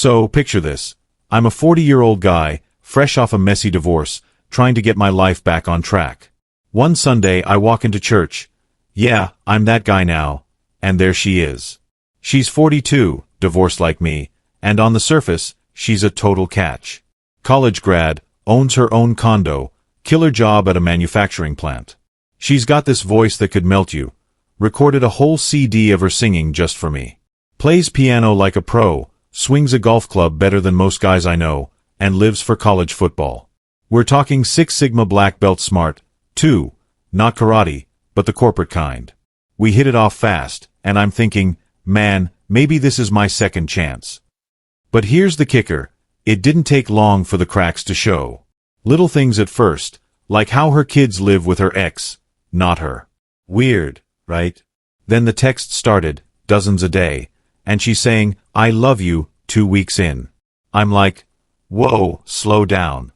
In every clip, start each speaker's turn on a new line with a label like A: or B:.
A: So, picture this. I'm a 40-year-old guy, fresh off a messy divorce, trying to get my life back on track. One Sunday I walk into church. Yeah, I'm that guy now. And there she is. She's 42, divorced like me, and on the surface, she's a total catch. College grad, owns her own condo, killer job at a manufacturing plant. She's got this voice that could melt you. Recorded a whole CD of her singing just for me. Plays piano like a pro, swings a golf club better than most guys I know, and lives for college football. We're talking Six Sigma black belt smart, too, not karate, but the corporate kind. We hit it off fast, and I'm thinking, man, maybe this is my second chance. But here's the kicker, it didn't take long for the cracks to show. Little things at first, like how her kids live with her ex, not her. Weird, right? Then the text started, dozens a day, and she's saying, I love you, 2 weeks in. I'm like, whoa, slow down.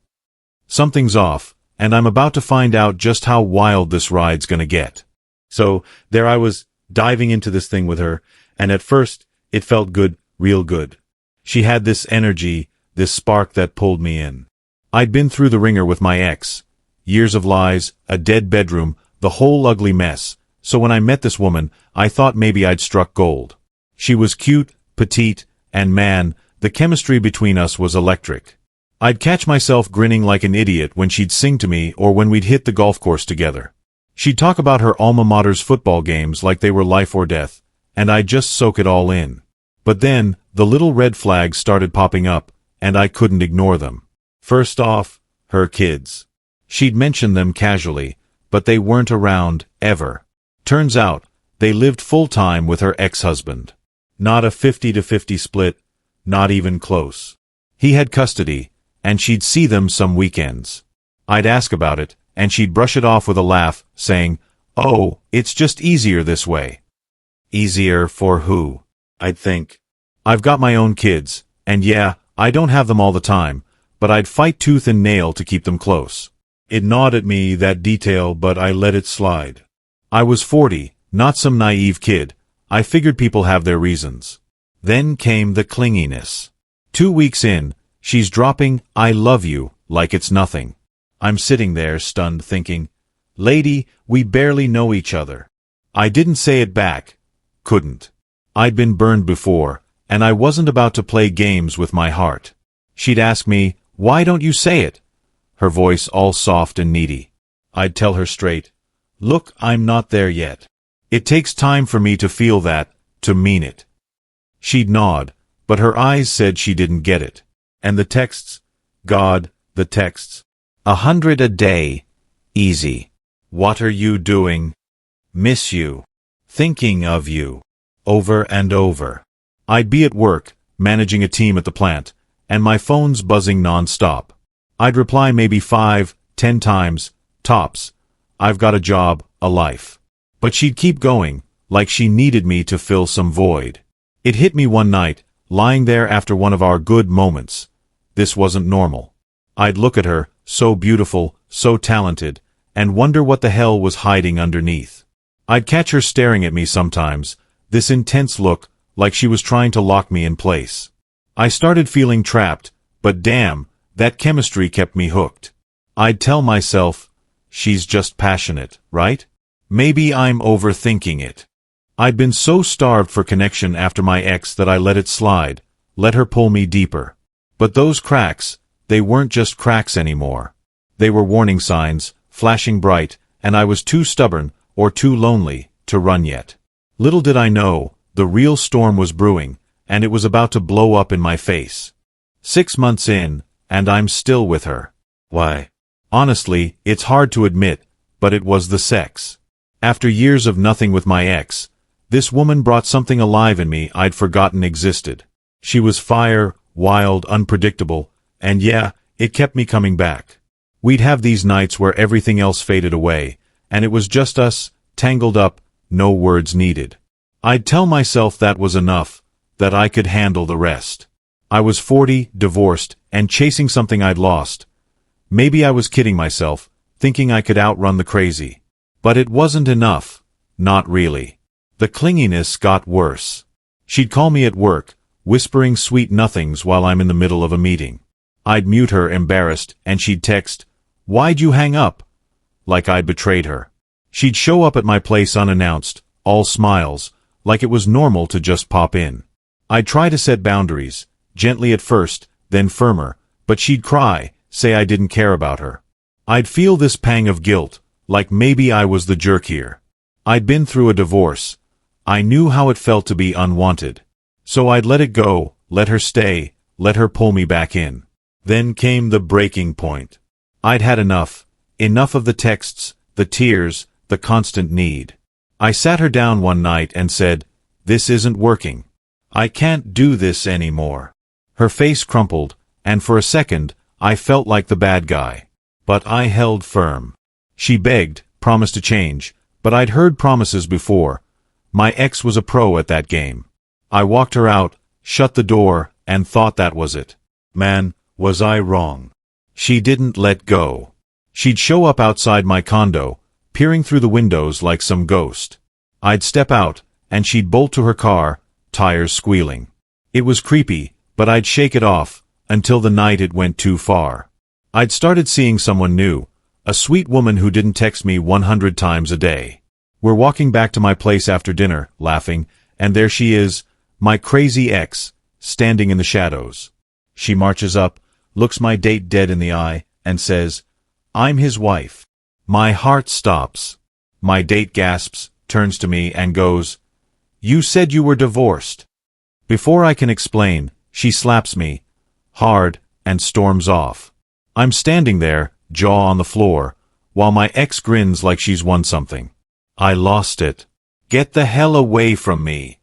A: Something's off, and I'm about to find out just how wild this ride's gonna get. So, there I was, diving into this thing with her, and at first, it felt good, real good. She had this energy, this spark that pulled me in. I'd been through the ringer with my ex. Years of lies, a dead bedroom, the whole ugly mess. So when I met this woman, I thought maybe I'd struck gold. She was cute, petite, and man, the chemistry between us was electric. I'd catch myself grinning like an idiot when she'd sing to me or when we'd hit the golf course together. She'd talk about her alma mater's football games like they were life or death, and I'd just soak it all in. But then, the little red flags started popping up, and I couldn't ignore them. First off, her kids. She'd mention them casually, but they weren't around, ever. Turns out, they lived full-time with her ex-husband. Not a 50-50 split, not even close. He had custody, and she'd see them some weekends. I'd ask about it, and she'd brush it off with a laugh, saying, oh, it's just easier this way. Easier for who? I'd think. I've got my own kids, and yeah, I don't have them all the time, but I'd fight tooth and nail to keep them close. It gnawed at me, that detail, but I let it slide. I was 40, not some naive kid. I figured people have their reasons. Then came the clinginess. 2 weeks in, she's dropping, I love you, like it's nothing. I'm sitting there stunned thinking, lady, we barely know each other. I didn't say it back. Couldn't. I'd been burned before, and I wasn't about to play games with my heart. She'd ask me, why don't you say it? Her voice all soft and needy. I'd tell her straight, look, I'm not there yet. It takes time for me to feel that, to mean it. She'd nod, but her eyes said she didn't get it. And the texts, God, the texts. 100 a day. Easy. What are you doing? Miss you. Thinking of you. Over and over. I'd be at work, managing a team at the plant, and my phone's buzzing non-stop. I'd reply maybe 5, 10 times, tops. I've got a job, a life. But she'd keep going, like she needed me to fill some void. It hit me one night, lying there after one of our good moments. This wasn't normal. I'd look at her, so beautiful, so talented, and wonder what the hell was hiding underneath. I'd catch her staring at me sometimes, this intense look, like she was trying to lock me in place. I started feeling trapped, but damn, that chemistry kept me hooked. I'd tell myself, she's just passionate, right? Maybe I'm overthinking it. I'd been so starved for connection after my ex that I let it slide, let her pull me deeper. But those cracks, they weren't just cracks anymore. They were warning signs, flashing bright, and I was too stubborn, or too lonely, to run yet. Little did I know, the real storm was brewing, and it was about to blow up in my face. 6 months in, and I'm still with her. Why? Honestly, it's hard to admit, but it was the sex. After years of nothing with my ex, this woman brought something alive in me I'd forgotten existed. She was fire, wild, unpredictable, and yeah, it kept me coming back. We'd have these nights where everything else faded away, and it was just us, tangled up, no words needed. I'd tell myself that was enough, that I could handle the rest. I was 40, divorced, and chasing something I'd lost. Maybe I was kidding myself, thinking I could outrun the crazy. But it wasn't enough. Not really. The clinginess got worse. She'd call me at work, whispering sweet nothings while I'm in the middle of a meeting. I'd mute her embarrassed, and she'd text, "Why'd you hang up?" Like I'd betrayed her. She'd show up at my place unannounced, all smiles, like it was normal to just pop in. I'd try to set boundaries, gently at first, then firmer, but she'd cry, say I didn't care about her. I'd feel this pang of guilt, like maybe I was the jerk here. I'd been through a divorce. I knew how it felt to be unwanted. So I'd let it go, let her stay, let her pull me back in. Then came the breaking point. I'd had enough. Enough of the texts, the tears, the constant need. I sat her down one night and said, "This isn't working. I can't do this anymore." Her face crumpled, and for a second, I felt like the bad guy. But I held firm. She begged, promised to change, but I'd heard promises before. My ex was a pro at that game. I walked her out, shut the door, and thought that was it. Man, was I wrong. She didn't let go. She'd show up outside my condo, peering through the windows like some ghost. I'd step out, and she'd bolt to her car, tires squealing. It was creepy, but I'd shake it off, until the night it went too far. I'd started seeing someone new, a sweet woman who didn't text me 100 times a day. We're walking back to my place after dinner, laughing, and there she is, my crazy ex, standing in the shadows. She marches up, looks my date dead in the eye, and says, "I'm his wife." My heart stops. My date gasps, turns to me, and goes, "You said you were divorced." Before I can explain, she slaps me, hard, and storms off. I'm standing there, jaw on the floor, while my ex grins like she's won something. I lost it. "Get the hell away from me!"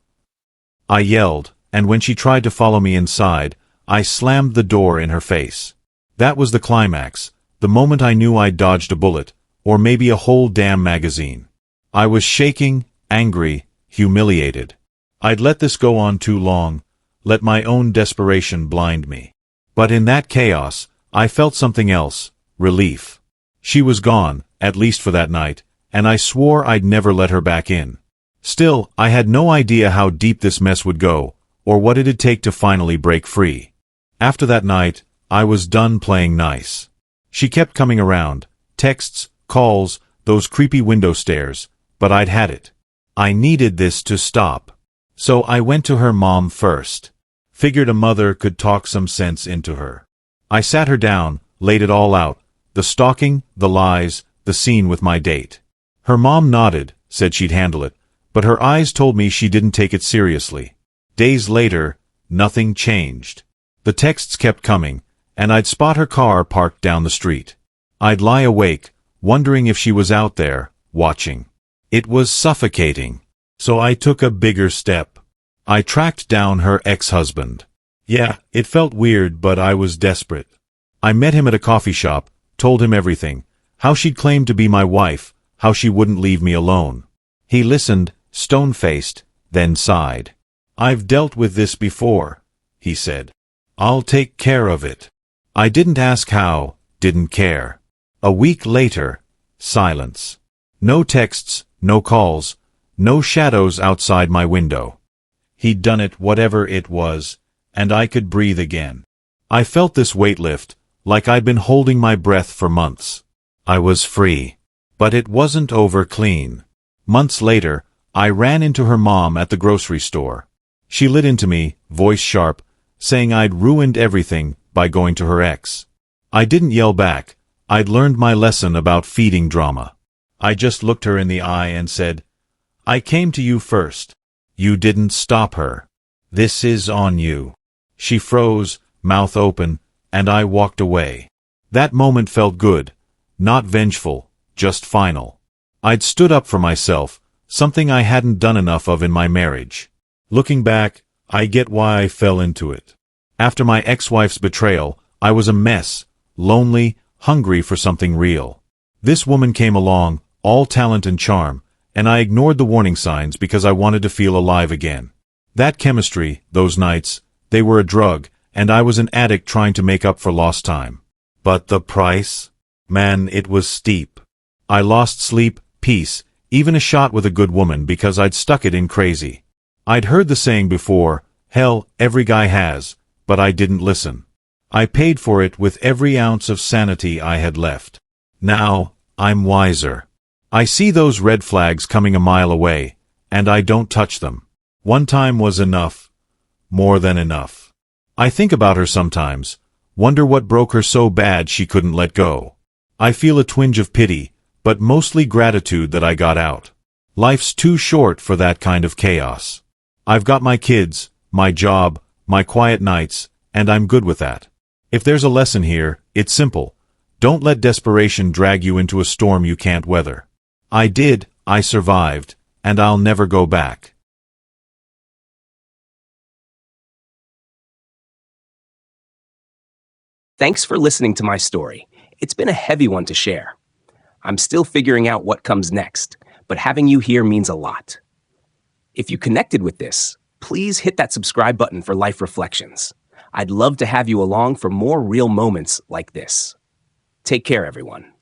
A: I yelled, and when she tried to follow me inside, I slammed the door in her face. That was the climax, the moment I knew I'd dodged a bullet, or maybe a whole damn magazine. I was shaking, angry, humiliated. I'd let this go on too long, let my own desperation blind me. But in that chaos, I felt something else, relief. She was gone, at least for that night, and I swore I'd never let her back in. Still, I had no idea how deep this mess would go, or what it'd take to finally break free. After that night, I was done playing nice. She kept coming around, texts, calls, those creepy window stares, but I'd had it. I needed this to stop. So I went to her mom first. Figured a mother could talk some sense into her. I sat her down, laid it all out, the stalking, the lies, the scene with my date. Her mom nodded, said she'd handle it, but her eyes told me she didn't take it seriously. Days later, nothing changed. The texts kept coming, and I'd spot her car parked down the street. I'd lie awake, wondering if she was out there, watching. It was suffocating. So I took a bigger step. I tracked down her ex-husband. Yeah, it felt weird, but I was desperate. I met him at a coffee shop, told him everything, how she'd claimed to be my wife, how she wouldn't leave me alone. He listened, stone-faced, then sighed. "I've dealt with this before," he said. "I'll take care of it." I didn't ask how, didn't care. A week later, silence. No texts, no calls, no shadows outside my window. He'd done it, whatever it was, and I could breathe again. I felt this weight lift, like I'd been holding my breath for months. I was free. But it wasn't over clean. Months later, I ran into her mom at the grocery store. She lit into me, voice sharp, saying I'd ruined everything by going to her ex. I didn't yell back. I'd learned my lesson about feeding drama. I just looked her in the eye and said, "I came to you first. You didn't stop her. This is on you." She froze, mouth open, and I walked away. That moment felt good, not vengeful, just final. I'd stood up for myself, something I hadn't done enough of in my marriage. Looking back, I get why I fell into it. After my ex-wife's betrayal, I was a mess, lonely, hungry for something real. This woman came along, all talent and charm, and I ignored the warning signs because I wanted to feel alive again. That chemistry, those nights, they were a drug, and I was an addict trying to make up for lost time. But the price? Man, it was steep. I lost sleep, peace, even a shot with a good woman because I'd stuck it in crazy. I'd heard the saying before, Hell, every guy has, but I didn't listen. I paid for it with every ounce of sanity I had left. Now, I'm wiser. I see those red flags coming a mile away, and I don't touch them. One time was enough. More than enough. I think about her sometimes, wonder what broke her so bad she couldn't let go. I feel a twinge of pity, but mostly gratitude that I got out. Life's too short for that kind of chaos. I've got my kids, my job, my quiet nights, and I'm good with that. If there's a lesson here, it's simple. Don't let desperation drag you into a storm you can't weather. I did, I survived, and I'll never go back.
B: Thanks for listening to my story. It's been a heavy one to share. I'm still figuring out what comes next, but having you here means a lot. If you connected with this, please hit that subscribe button for Life Reflections. I'd love to have you along for more real moments like this. Take care, everyone.